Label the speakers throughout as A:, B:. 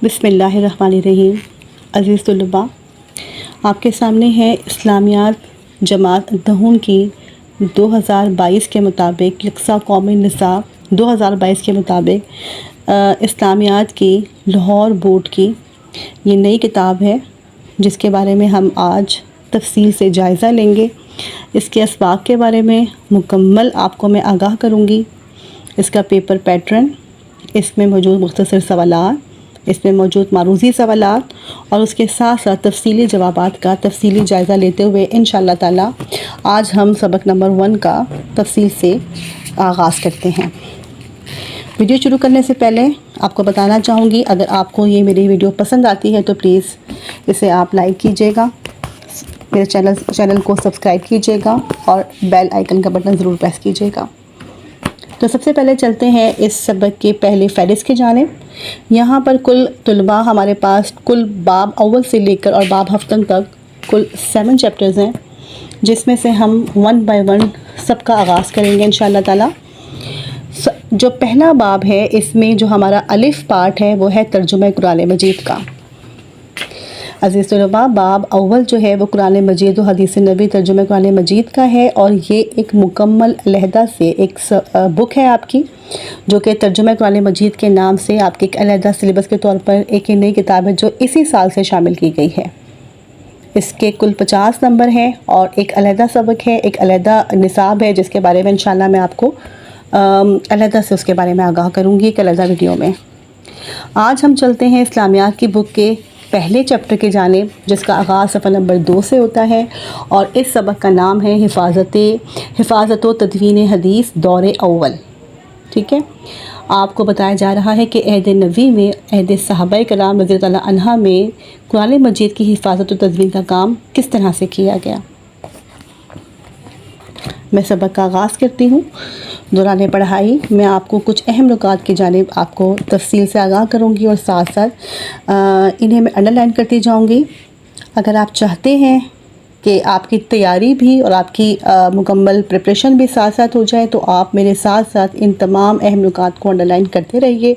A: بسم اللہ الرحمن الرحیم۔ عزیز طلباء، آپ کے سامنے ہے اسلامیات جماعت دہون کی 2022 کے مطابق یکساں قومی نصاب 2022 کے مطابق اسلامیات کی لاہور بورڈ کی یہ نئی کتاب ہے، جس کے بارے میں ہم آج تفصیل سے جائزہ لیں گے۔ اس کے اسباق کے بارے میں مکمل آپ کو میں آگاہ کروں گی۔ اس کا پیپر پیٹرن، اس میں موجود مختصر سوالات، اس میں موجود معروضی سوالات اور اس کے ساتھ ساتھ تفصیلی جوابات کا تفصیلی جائزہ لیتے ہوئے انشاءاللہ تعالی آج ہم سبق نمبر 1 کا تفصیل سے آغاز کرتے ہیں۔ ویڈیو شروع کرنے سے پہلے آپ کو بتانا چاہوں گی، اگر آپ کو یہ میری ویڈیو پسند آتی ہے تو پلیز اسے آپ لائک کیجیے گا، میرے چینل کو سبسکرائب کیجیے گا اور بیل آئیکن کا بٹن ضرور پریس کیجیے گا۔ تو سب سے پہلے چلتے ہیں اس سبق کے پہلے فہرست کی جانب۔ یہاں پر کل طلباء ہمارے پاس کل باب اول سے لے کر اور باب ہفتم تک کل 7 چیپٹرز ہیں، جس میں سے ہم 1 بائی 1 سب کا آغاز کریں گے انشاءاللہ تعالی۔ جو پہلا باب ہے، اس میں جو ہمارا الف پارٹ ہے وہ ہے ترجمہ قرآن مجید کا۔ عزیز طلباء، باب اول جو ہے وہ قرآن مجید و حدیث نبی ترجمہ قرآن مجید کا ہے، اور یہ ایک مکمل علیحدہ سے ایک بک ہے آپ کی، جو کہ ترجمہ قرآن مجید کے نام سے آپ کے ایک علیحدہ سلیبس کے طور پر ایک نئی کتاب ہے جو اسی سال سے شامل کی گئی ہے۔ اس کے کل 50 نمبر ہیں اور ایک علیحدہ سبق ہے، ایک علیحدہ نصاب ہے، جس کے بارے میں انشاءاللہ میں آپ کو علیحدہ سے اس کے بارے میں آگاہ کروں گی ایک علیحدہ ویڈیو میں۔ آج ہم چلتے ہیں اسلامیات کی بک کے پہلے چیپٹر کی جانب، جس کا آغاز صفحہ نمبر 2 سے ہوتا ہے، اور اس سبق کا نام ہے حفاظت و تدوین حدیث دور اول۔ ٹھیک ہے، آپ کو بتایا جا رہا ہے کہ عہد نبوی میں، عہد صحابہ کرام رضی اللہ عنہ میں قرآن مجید کی حفاظت و تدوین کا کام کس طرح سے کیا گیا۔ میں سبق کا آغاز کرتی ہوں۔ دوران پڑھائی میں آپ کو کچھ اہم نکات کی جانب آپ کو تفصیل سے آگاہ کروں گی، اور ساتھ ساتھ انہیں میں انڈر لائن کرتی جاؤں گی۔ اگر آپ چاہتے ہیں کہ آپ کی تیاری بھی اور آپ کی مکمل پریپریشن بھی ساتھ ساتھ ہو جائے، تو آپ میرے ساتھ ساتھ ان تمام اہم نکات کو انڈر لائن کرتے رہیے،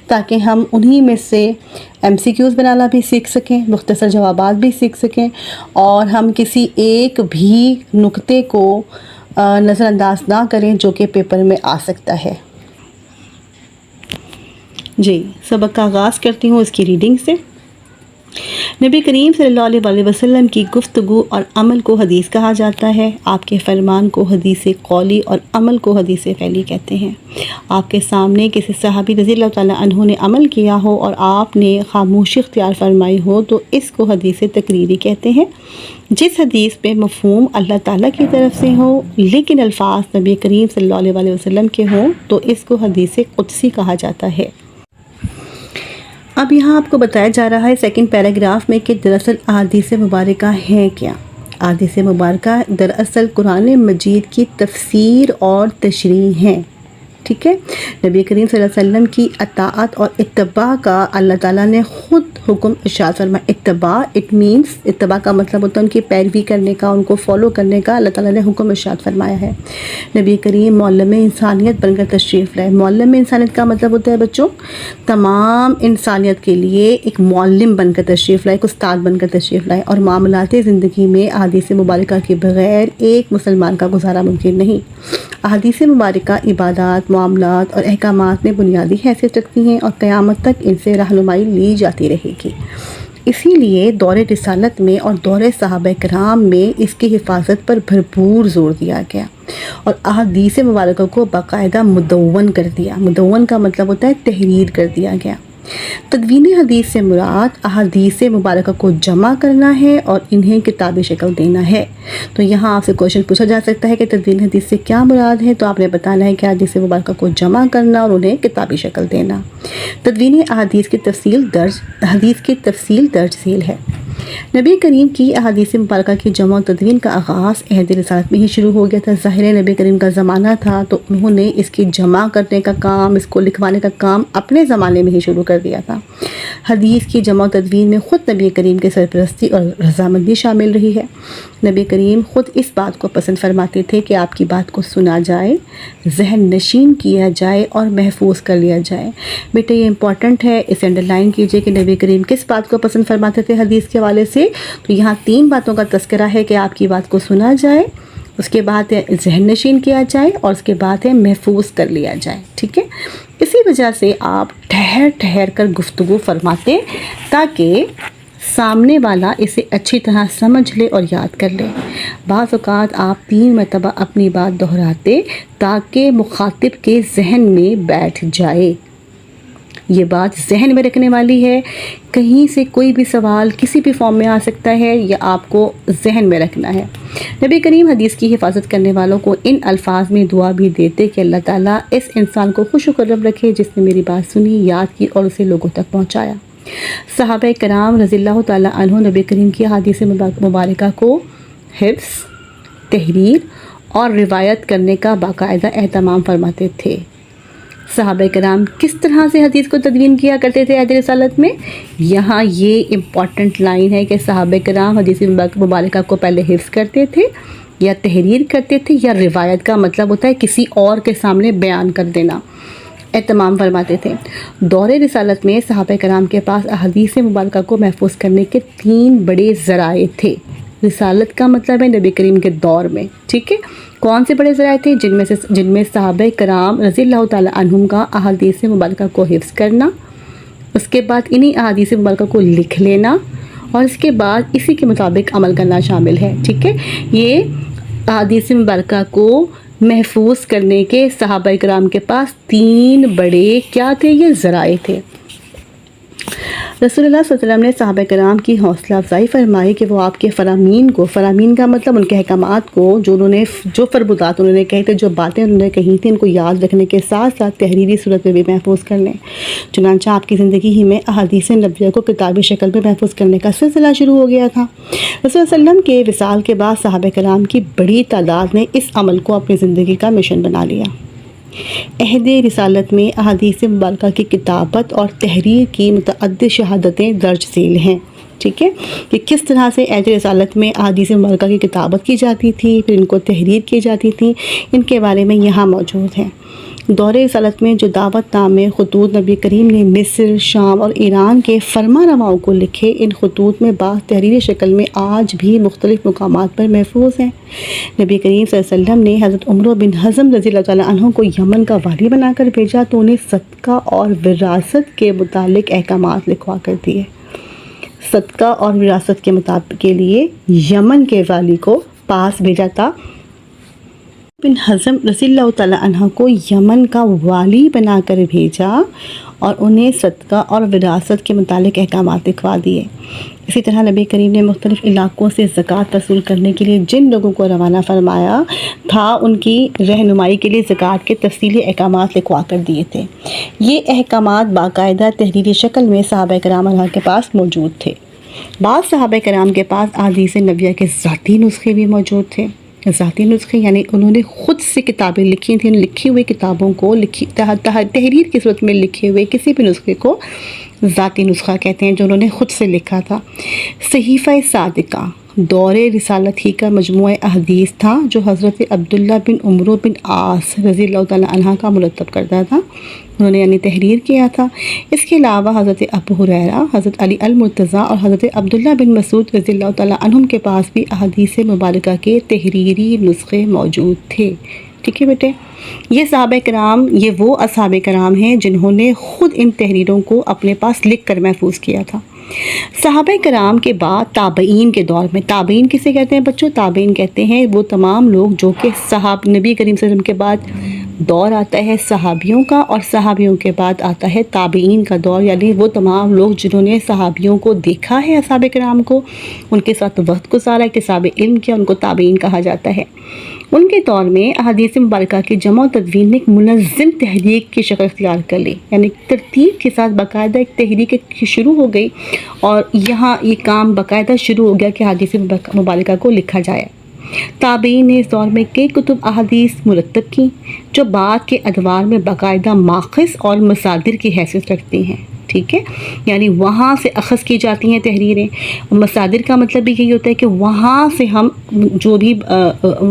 A: تاکہ ہم انہی میں سے MCQs بنانا بھی سیکھ سکیں، مختصر جوابات بھی سیکھ سکیں، اور ہم کسی ایک بھی نقطے کو نظر انداز نہ کریں جو کہ پیپر میں آ سکتا ہے۔ جی، سبق کا آغاز کرتی ہوں اس کی ریڈنگ سے۔ نبی کریم صلی اللہ علیہ وسلم کی گفتگو اور عمل کو حدیث کہا جاتا ہے۔ آپ کے فرمان کو حدیث قولی اور عمل کو حدیث فعلی کہتے ہیں۔ آپ کے سامنے کسی صحابی رضی اللہ تعالیٰ عنہ نے عمل کیا ہو اور آپ نے خاموشی اختیار فرمائی ہو تو اس کو حدیث تقریری کہتے ہیں۔ جس حدیث پہ مفہوم اللہ تعالیٰ کی طرف سے ہو لیکن الفاظ نبی کریم صلی اللہ علیہ وسلم کے ہوں تو اس کو حدیث قدسی کہا جاتا ہے۔ اب یہاں آپ کو بتایا جا رہا ہے سیکنڈ پیراگراف میں کہ دراصل احادیث مبارکہ ہیں کیا۔ احادیث مبارکہ دراصل قرآن مجید کی تفسیر اور تشریح ہیں۔ ٹھیک ہے، نبی کریم صلی اللہ علیہ وسلم کی اطاعت اور اتباع کا اللہ تعالیٰ نے خود حکم ارشاد فرمایا۔ اتباع کا مطلب ہوتا ہے ان کی پیروی کرنے کا، ان کو فالو کرنے کا اللہ تعالیٰ نے حکم ارشاد فرمایا ہے۔ نبی کریم معلم انسانیت بن کر تشریف لائے۔ معلم انسانیت کا مطلب ہوتا ہے بچوں، تمام انسانیت کے لیے ایک معلم بن کر تشریف لائے، ایک استاد بن کر تشریف لائے، اور معاملات زندگی میں احادیث مبارکہ کے بغیر ایک مسلمان کا گزارا ممکن نہیں۔ احادیث مبارکہ عبادات، معاملات اور احکامات میں بنیادی حیثیت رکھتی ہیں اور قیامت تک ان سے رہنمائی لی جاتی رہے گی۔ اسی لیے دور رسالت میں اور دور صحابہ کرام میں اس کی حفاظت پر بھرپور زور دیا گیا، اور احادیث مبارکہ کو باقاعدہ مدون کر دیا۔ مدون کا مطلب ہوتا ہے تحریر کر دیا گیا۔ تدوین حدیث سے مراد احادیث مبارکہ کو جمع کرنا ہے اور انہیں کتابی شکل دینا ہے۔ تو یہاں آپ سے کوشچن پوچھا جا سکتا ہے کہ تدوین حدیث سے کیا مراد ہے، تو آپ نے بتانا ہے کہ احادیث مبارکہ کو جمع کرنا اور انہیں کتابی شکل دینا۔ تدوین حدیث کی تفصیل درج ذیل ہے۔ نبی کریم کی احادیث مبارکہ کی جمع و تدوین کا آغاز عہد رسالت میں ہی شروع ہو گیا تھا۔ ظاہر نبی کریم کا زمانہ تھا تو انہوں نے اس کی جمع کرنے کا کام، اس کو لکھوانے کا کام اپنے زمانے میں ہی شروع کر دیا تھا۔ حدیث کی جمع و تدوین میں خود نبی کریم کے سرپرستی اور رضامندی شامل رہی ہے۔ نبی کریم خود اس بات کو پسند فرماتے تھے کہ آپ کی بات کو سنا جائے، ذہن نشین کیا جائے اور محفوظ کر لیا جائے۔ بیٹے یہ امپورٹنٹ ہے، اسے انڈر لائن کیجئے کہ نبی کریم کس بات کو پسند فرماتے تھے حدیث کے حوالے سے۔ تو یہاں 3 باتوں کا تذکرہ ہے کہ آپ کی بات کو سنا جائے، اس کے بعد ہے ذہن نشین کیا جائے، اور اس کے بعد ہے محفوظ کر لیا جائے، ٹھیک ہے۔ اسی وجہ سے آپ ٹھہر ٹھہر کر گفتگو فرماتے تاکہ سامنے والا اسے اچھی طرح سمجھ لے اور یاد کر لے۔ بعض اوقات آپ 3 مرتبہ اپنی بات دہراتے تاکہ مخاطب کے ذہن میں بیٹھ جائے۔ یہ بات ذہن میں رکھنے والی ہے، کہیں سے کوئی بھی سوال کسی بھی فارم میں آ سکتا ہے، یا آپ کو ذہن میں رکھنا ہے۔ نبی کریم حدیث کی حفاظت کرنے والوں کو ان الفاظ میں دعا بھی دیتے کہ اللہ تعالیٰ اس انسان کو خوش و خرم رکھے جس نے میری بات سنی، یاد کی اور اسے لوگوں تک پہنچایا۔ صحابہ کرام رضی اللہ تعالیٰ عنہ نبی کریم کی حدیث مبارکہ کو حفظ، تحریر اور روایت کرنے کا باقاعدہ اہتمام فرماتے تھے۔ صحابہ کرام کس طرح سے حدیث کو تدوین کیا کرتے تھے عہد رسالت میں؟ یہاں یہ امپورٹنٹ لائن ہے کہ صحابہ کرام حدیث مبارکہ کو پہلے حفظ کرتے تھے یا تحریر کرتے تھے، یا روایت کا مطلب ہوتا ہے کسی اور کے سامنے بیان کر دینا، اہتمام فرماتے تھے۔ دور رسالت میں صحابہ کرام کے پاس احادیث مبارکہ کو محفوظ کرنے کے 3 بڑے ذرائع تھے۔ رسالت کا مطلب ہے نبی کریم کے دور میں، ٹھیک ہے۔ کون سے بڑے ذرائع تھے؟ جن میں صحابہ کرام رضی اللہ تعالیٰ عنہم کا احادیث مبارکہ کو حفظ کرنا، اس کے بعد انہی احادیث مبارکہ کو لکھ لینا، اور اس کے بعد اسی کے مطابق عمل کرنا شامل ہے، ٹھیک ہے۔ یہ احادیث مبارکہ کو محفوظ کرنے کے صحابہ کرام کے پاس 3 بڑے کیا تھے؟ یہ ذرائع تھے۔ رسول اللہ صلی اللہ علیہ وسلم نے صحابہ کرام کی حوصلہ افزائی فرمائی کہ وہ آپ کے فرامین کا مطلب ان کے احکامات کو جو فرمودات انہوں نے کہے تھے، جو باتیں انہوں نے کہی تھیں، ان کو یاد رکھنے کے ساتھ ساتھ تحریری صورت میں بھی محفوظ کر لیں۔ چنانچہ آپ کی زندگی ہی میں احادیث نبویہ کو کتابی شکل میں محفوظ کرنے کا سلسلہ شروع ہو گیا تھا۔ رسول اللہ صلی اللہ علیہ وسلم کے وصال کے بعد صحابہ کرام کی بڑی تعداد نے اس عمل کو اپنی زندگی کا مشن بنا لیا۔ عہد رسالت میں احادیث مبارکہ کی کتابت اور تحریر کی متعدد شہادتیں درج ذیل ہیں، ٹھیک ہے، کہ کس طرح سے عہد رسالت میں احادیث مبارکہ کی کتابت کی جاتی تھی، پھر ان کو تحریر کی جاتی تھی، ان کے بارے میں یہاں موجود ہیں۔ دور رسالت میں جو دعوت نامے خطوط نبی کریم نے مصر، شام اور ایران کے فرما رواؤں کو لکھے، ان خطوط میں بعض تحریری شکل میں آج بھی مختلف مقامات پر محفوظ ہیں۔ نبی کریم صلی اللہ علیہ وسلم نے حضرت عمر بن حزم رضی اللہ تعالیٰ عنہ کو یمن کا والی بنا کر بھیجا تو انہیں صدقہ اور وراثت کے متعلق احکامات لکھوا کر دیے۔ صدقہ اور وراثت کے مطابق کے لیے یمن کے والی کو پاس بھیجا تھا۔ بن حزم رضی اللہ تعالیٰ عنہ کو یمن کا والی بنا کر بھیجا اور انہیں صدقہ اور وراثت کے متعلق احکامات لکھوا دیے۔ اسی طرح نبی کریم نے مختلف علاقوں سے زکوٰۃ وصول کرنے کے لیے جن لوگوں کو روانہ فرمایا تھا، ان کی رہنمائی کے لیے زکوٰۃ کے تفصیلی احکامات لکھوا کر دیے تھے۔ یہ احکامات باقاعدہ تحریری شکل میں صحابہ کرام عنہ کے پاس موجود تھے۔ بعض صحابہ کرام کے پاس احادیث نبویہ کے ذاتی نسخے بھی موجود تھے۔ ذاتی نسخے یعنی انہوں نے خود سے کتابیں لکھی تھیں، لکھی ہوئی کتابوں کو تحریر کی صورت میں لکھے ہوئے کسی بھی نسخے کو ذاتی نسخہ کہتے ہیں، جو انہوں نے خود سے لکھا تھا۔ صحیفہ صادقہ دور رسالت ہی کا مجموعہ احادیث تھا جو حضرت عبداللہ بن عمرو بن عاص رضی اللہ تعالیٰ عنہ کا مرتب کردہ تھا، انہوں نے یعنی تحریر کیا تھا۔ اس کے علاوہ حضرت ابو ہریرہ، حضرت علی المرتضیٰ اور حضرت عبداللہ بن مسعود رضی اللہ تعالیٰ عنہم کے پاس بھی احادیث مبارکہ کے تحریری نسخے موجود تھے، ٹھیک ہے بیٹے۔ یہ صحابہ کرام، یہ وہ اصحاب کرام ہیں جنہوں نے خود ان تحریروں کو اپنے پاس لکھ کر محفوظ کیا تھا۔ صحابہ کرام کے بعد تابعین کے دور میں، تابعین کسے کہتے ہیں بچوں؟ تابعین کہتے ہیں وہ تمام لوگ جو کہ نبی کریم صلی اللہ علیہ وسلم کے بعد دور آتا ہے صحابیوں کا، اور صحابیوں کے بعد آتا ہے تابعین کا دور، یعنی وہ تمام لوگ جنہوں نے صحابیوں کو دیکھا ہے، اصحاب کرام کو، ان کے ساتھ وقت گزارا، اکتساب علم کیا، ان کو تابعین کہا جاتا ہے۔ ان کے دور میں احادیث مبارکہ کی جمع و تدوین نے ایک منظم تحریک کی شکل اختیار کر لی، یعنی ترتیب کے ساتھ باقاعدہ ایک تحریک شروع ہو گئی، اور یہاں یہ کام باقاعدہ شروع ہو گیا کہ احادیث مبارکہ کو لکھا جائے۔ تابعین نے اس دور میں کئی کتب احادیث مرتب کی جو بعد کے ادوار میں باقاعدہ ماخذ اور مصادر کی حیثیت رکھتی ہیں۔ ٹھیک ہے، یعنی وہاں سے اخذ کی جاتی ہیں تحریریں. مصادر کا مطلب بھی یہی ہوتا ہے کہ وہاں سے ہم جو بھی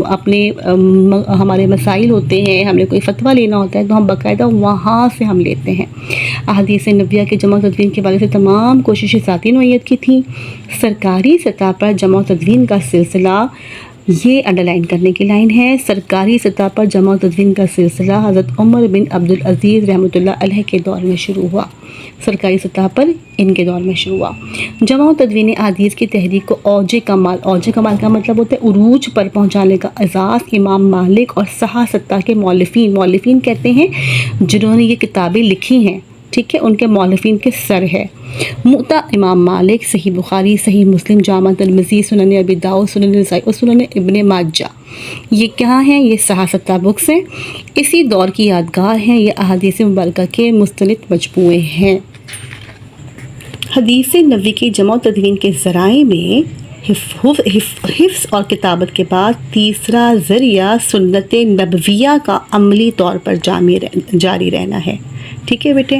A: اپنے ہمارے مسائل ہوتے ہیں، ہم نے کوئی فتویٰ لینا ہوتا ہے تو ہم باقاعدہ وہاں سے ہم لیتے ہیں. احادیث نبویہ کے جمع و تدوین کے بارے سے تمام کوششیں ذاتی نوعیت کی تھیں. سرکاری سطح پر جمع و تدوین کا سلسلہ، یہ انڈر لائن کرنے کی لائن ہے، سرکاری سطح پر جمع و تدوین کا سلسلہ حضرت عمر بن عبدالعزیز رحمۃ اللہ علیہ کے دور میں شروع ہوا. سرکاری سطح پر ان کے دور میں شروع ہوا. جمع و تدوین احادیث کی تحریک کو اوج کمال کا مطلب ہوتا ہے عروج پر پہنچانے کا اعزاز امام مالک اور صحا سطح کے مؤلفین کہتے ہیں جنہوں نے یہ کتابیں لکھی ہیں، ٹھیک ہے، ان کے مؤلفین کے سر ہے. موطا امام مالک، صحیح بخاری، صحیح مسلم، جامع ترمذی، سنن ابی داؤد، سنن نسائی اور سنن ابن ماجہ، یہ کیا ہیں؟ یہ صحافتہ بکس ہیں. اسی دور کی یادگار ہیں. یہ احادیث مبارکہ کے مستند مجموعے ہیں. حدیث نبوی کی جمع و تدوین کے ذرائع میں حفظ اور کتابت کے بعد تیسرا ذریعہ سنت نبویہ کا عملی طور پر جاری رہنا ہے. ٹھیک ہے بیٹے،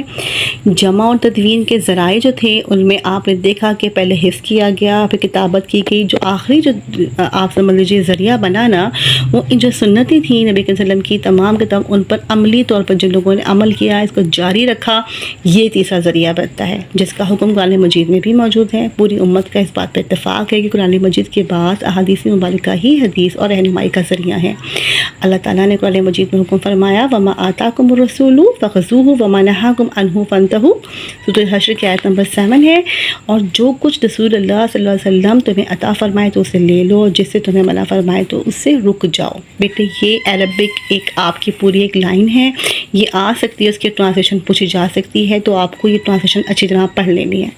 A: جمع اور تدوین کے ذرائع جو تھے ان میں آپ نے دیکھا کہ پہلے حفظ کیا گیا، پھر کتابت کی گئی. جو آخری جو آپ سمجھ لیجیے ذریعہ بنا نا، وہ جو سنتیں تھیں نبی صلی اللہ علیہ وسلم کی تمام کتاب، ان پر عملی طور پر جن لوگوں نے عمل کیا، اس کو جاری رکھا، یہ تیسرا ذریعہ بنتا ہے، جس کا حکم قرآن مجید میں بھی موجود ہے. پوری امت کا اس بات پر اتفاق ہے کہ قرآن مجید کے بعد احادیث مبارکہ ہی حدیث اور رہنمائی کا ذریعہ ہے. اللہ تعالیٰ نے قرآن مجید میں حکم فرمایا وَمَا آتَاكُمُ الرَّسُولُ فَخُذُوهُ وَمَا نَهَاكُمْ عَنْهُ فَانْتَهُوا. سورۃ حشر کی آیت نمبر 7 ہے. اور جو کچھ رسول اللہ صلی اللہ علیہ وسلم تمہیں عطا فرمائے تو اسے لے لو، جس سے تمہیں منع فرمائے تو اس سے رک جاؤ. بیٹے یہ عربک ایک آپ کی پوری ایک لائن ہے، یہ آ سکتی ہے، اس کی ٹرانسلیشن پوچھی جا سکتی ہے، تو آپ کو یہ ٹرانسلیشن اچھی طرح پڑھ لینی ہے.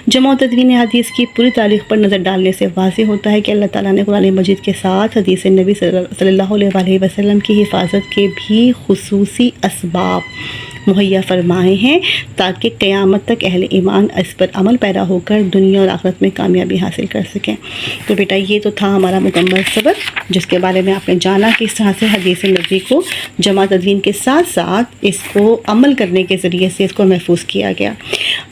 A: جمع و تدوین حدیث کی پوری تاریخ پر نظر ڈالنے سے واضح ہوتا ہے کہ اللہ تعالیٰ نے قرآن مجید کے ساتھ حدیث نبی صلی اللہ علیہ وسلم کی حفاظت کے بھی خصوصی اسباب مہیا فرمائے ہیں تاکہ قیامت تک اہل ایمان اس پر عمل پیدا ہو کر دنیا اور آخرت میں کامیابی حاصل کر سکیں. تو بیٹا یہ تو تھا ہمارا مکمل سبق، جس کے بارے میں آپ نے جانا کہ اس طرح سے حدیث نبوی کو جمع تدوین کے ساتھ ساتھ اس کو عمل کرنے کے ذریعے سے اس کو محفوظ کیا گیا.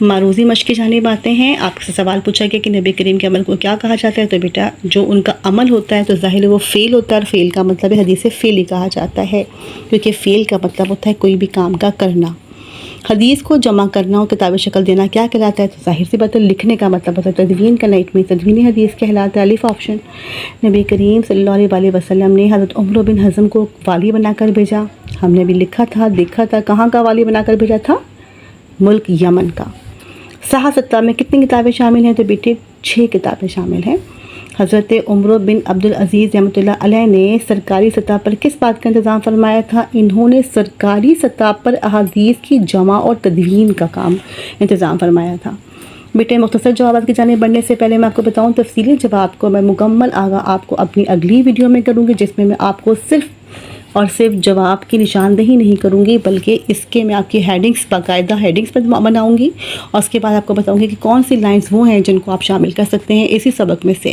A: معروضی مشق کی جانب آتے ہیں. آپ سے سوال پوچھا گیا کہ نبی کریم کے عمل کو کیا کہا جاتا ہے، تو بیٹا جو ان کا عمل ہوتا ہے تو ظاہر وہ فعل ہوتا ہے، اور فعل کا مطلب ہے حدیث فعلی کہا جاتا ہے، کیونکہ فعل کا مطلب ہوتا ہے کوئی بھی کام کا کرنا. حدیث کو جمع کرنا اور کتاب شکل دینا کیا کہلاتا ہے، تو ظاہر سی بات ہے لکھنے کا مطلب ہوتا ہے تدوین کا. نائٹ میں تدوین حدیث کہلاتا ہے. الف آپشن. نبی کریم صلی اللہ علیہ وسلم نے حضرت عمر بن حزم کو والی بنا کر بھیجا. ہم نے بھی لکھا تھا، دیکھا تھا کہاں کا والی بنا کر بھیجا تھا، ملک یمن کا. صحافتہ میں کتنی کتابیں شامل ہیں، تو بیٹے 6 کتابیں شامل ہیں. حضرت عمر بن عبدالعزیز رحمۃ اللہ علیہ نے سرکاری سطح پر کس بات کا انتظام فرمایا تھا؟ انہوں نے سرکاری سطح پر احادیث کی جمع اور تدوین کا کام انتظام فرمایا تھا. بیٹے مختصر جوابات کی جانب بڑھنے سے پہلے میں آپ کو بتاؤں تفصیلی جواب کو میں مکمل آپ کو اپنی اگلی ویڈیو میں کروں گی، جس میں میں آپ کو صرف اور صرف جواب کی نشاندہی نہیں کروں گی، بلکہ اس کے میں آپ کی ہیڈنگز باقاعدہ ہیڈنگز پر بناؤں گی، اور اس کے بعد آپ کو بتاؤں گی کہ کون سی لائنز وہ ہیں جن کو آپ شامل کر سکتے ہیں اسی سبق میں سے.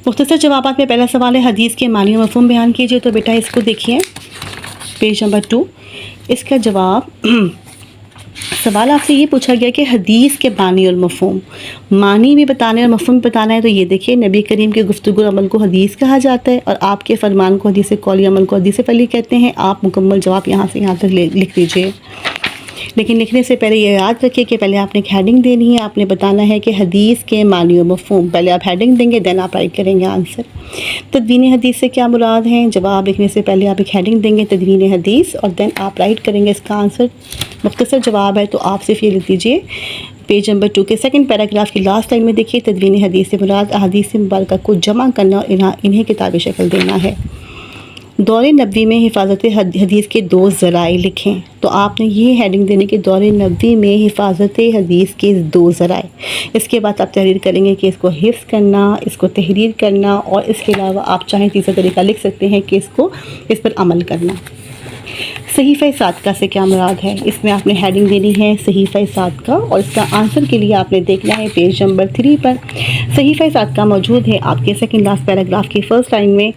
A: مختصر جوابات میں پہلا سوال ہے حدیث کے معنی و مفہوم بیان کیجیے. تو بیٹا اس کو دیکھیے پیج نمبر 2. اس کا جواب سوال آپ سے یہ پوچھا گیا کہ حدیث کے معنی اور مفہوم، معنی بھی بتانے اور مفہوم بھی بتانا ہے. تو یہ دیکھیے نبی کریم کے گفتگو عمل کو حدیث کہا جاتا ہے، اور آپ کے فرمان کو حدیث قولی عمل کو حدیث فعلی کہتے ہیں. آپ مکمل جواب یہاں سے یہاں تک لکھ لیجیے. لیکن لکھنے سے پہلے یہ یاد رکھیے کہ پہلے آپ نے ایک ہیڈنگ دینی ہے. آپ نے بتانا ہے کہ حدیث کے معنی و مفہوم، پہلے آپ ہیڈنگ دیں گے، دین آپ رائٹ کریں گے آنسر. تدوین حدیث سے کیا مراد ہیں؟ جواب لکھنے سے پہلے آپ ایک ہیڈنگ دیں گے تدوین حدیث، اور دین آپ رائٹ کریں گے اس کا آنسر. مختصر جواب ہے تو آپ صرف یہ لکھ دیجیے پیج نمبر 2 کے سیکنڈ پیراگراف کی لاسٹ لائن میں دیکھیے تدوین حدیث سے مراد احادیث مبارکہ کو جمع کرنا اور انہیں کتابی شکل دینا ہے. دور نبوی میں حفاظت حدیث کے 2 ذرائع لکھیں. تو آپ نے یہ ہیڈنگ دینے کہ دور نبوی میں حفاظت حدیث کے 2 ذرائع. اس کے بعد آپ تحریر کریں گے کہ اس کو حفظ کرنا، اس کو تحریر کرنا، اور اس کے علاوہ آپ چاہیں تیسرا طریقہ لکھ سکتے ہیں کہ اس پر عمل کرنا. صحیفہ صادقہ سے کیا مراد ہے؟ اس میں آپ نے ہیڈنگ دینی ہے صحیفہ صادقہ، اور اس کا آنسر کے لیے آپ نے دیکھنا ہے پیج نمبر 3 پر۔ صحیفہ صادقہ موجود ہے آپ کے سیکنڈ لاسٹ پیراگراف کی فرسٹ لائن میں۔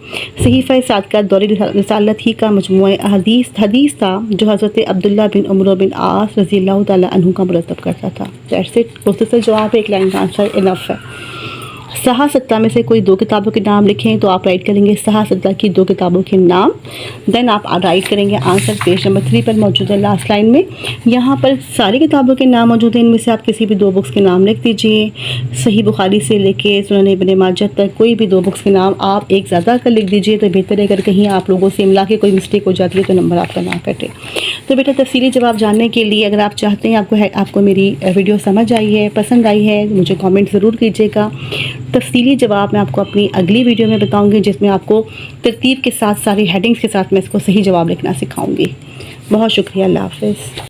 A: صحیفہ صادقہ دور رسالت ہی کا مجموعہ حدیث تھا جو حضرت عبداللہ بن عمرو بن عاص رضی اللہ تعالیٰ عنہ کا مرتب کرتا تھا۔ دیٹس اٹ، مختصر جواب ہے، ایک لائن کا آنسر انف ہے۔ صحا ستہ میں سے کوئی 2 کتابوں کے نام لکھیں، تو آپ رائٹ کریں گے صحا ستہ کی 2 کتابوں کے نام، دین آپ رائٹ کریں گے آنسر پیج نمبر 3 پر موجود ہے لاسٹ لائن میں۔ یہاں پر ساری کتابوں کے نام موجود ہیں، ان میں سے آپ کسی بھی 2 بکس کے نام لکھ دیجئے۔ صحیح بخاری سے لے کے سنن ابن ماجہ تک کوئی بھی 2 بکس کے نام آپ ایک زیادہ کر لکھ دیجئے تو بہتر ہے، اگر کہیں آپ لوگوں سے املا کے کوئی مسٹیک ہو جاتی ہے تو نمبر آپ کا نہ کٹے۔ تو بیٹا تفصیلی جواب جاننے کے لیے اگر آپ چاہتے ہیں آپ کو میری ویڈیو سمجھ آئی ہے، پسند آئی ہے، مجھے کامنٹ ضرور کیجیے گا۔ تفصیلی جواب میں آپ کو اپنی اگلی ویڈیو میں بتاؤں گی، جس میں آپ کو ترتیب کے ساتھ ساری ہیڈنگز کے ساتھ میں اس کو صحیح جواب لکھنا سکھاؤں گی۔ بہت شکریہ، اللہ حافظ۔